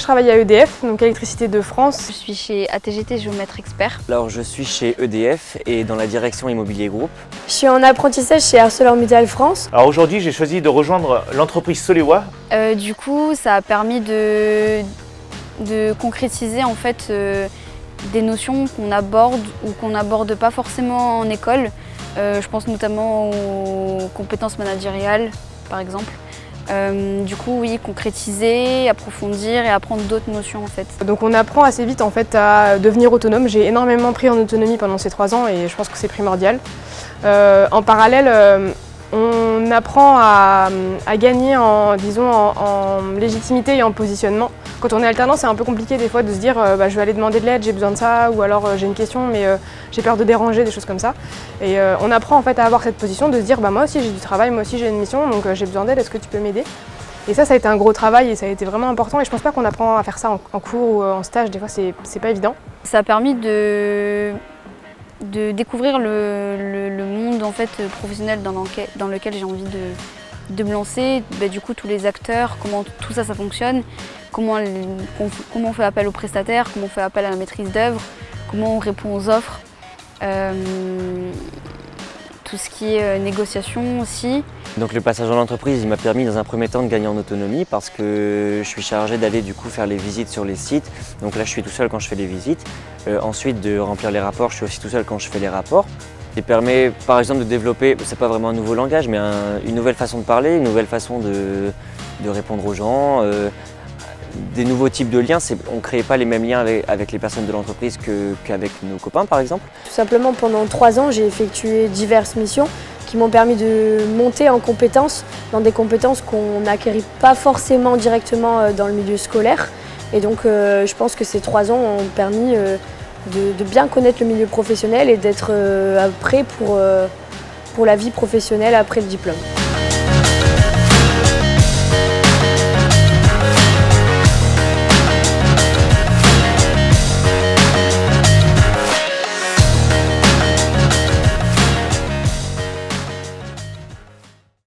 je travaille à EDF, donc Électricité de France. Je suis chez ATGT Géomètre Expert. Alors je suis chez EDF et dans la direction Immobilier Group. Je suis en apprentissage chez ArcelorMittal France. Alors aujourd'hui, j'ai choisi de rejoindre l'entreprise Solewa. Du coup, ça a permis de concrétiser en fait des notions qu'on aborde ou qu'on n'aborde pas forcément en école. Je pense notamment aux compétences managériales, par exemple. Du coup, oui, concrétiser, approfondir et apprendre d'autres notions en fait. Donc on apprend assez vite en fait à devenir autonome. J'ai énormément pris en autonomie pendant ces 3 ans et je pense que c'est primordial. En parallèle, on apprend à gagner en légitimité et en positionnement. Quand on est alternant, c'est un peu compliqué des fois de se dire je vais aller demander de l'aide, j'ai besoin de ça, ou alors j'ai une question mais j'ai peur de déranger, des choses comme ça. Et on apprend en fait à avoir cette position de se dire moi aussi j'ai du travail, moi aussi j'ai une mission, donc j'ai besoin d'aide, est-ce que tu peux m'aider? Et ça a été un gros travail et ça a été vraiment important et je pense pas qu'on apprend à faire ça en cours ou en stage, des fois c'est pas évident. Ça a permis de découvrir le monde en fait, professionnel dans lequel j'ai envie de me lancer, du coup tous les acteurs, comment tout ça fonctionne, comment on fait appel aux prestataires, comment on fait appel à la maîtrise d'œuvre, comment on répond aux offres, tout ce qui est négociation aussi. Donc le passage dans l'entreprise, il m'a permis dans un premier temps de gagner en autonomie parce que je suis chargé d'aller du coup faire les visites sur les sites. Donc là je suis tout seul quand je fais les visites. Ensuite de remplir les rapports, je suis aussi tout seul quand je fais les rapports. Ça permet par exemple de développer, c'est pas vraiment un nouveau langage, mais une nouvelle façon de parler, une nouvelle façon de répondre aux gens, des nouveaux types de liens. On ne crée pas les mêmes liens avec les personnes de l'entreprise qu'avec nos copains par exemple. Tout simplement pendant 3 ans, j'ai effectué diverses missions qui m'ont permis de monter en compétences, dans des compétences qu'on n'acquérit pas forcément directement dans le milieu scolaire. Et donc je pense que ces 3 ans ont permis de bien connaître le milieu professionnel et d'être prêt pour la vie professionnelle après le diplôme.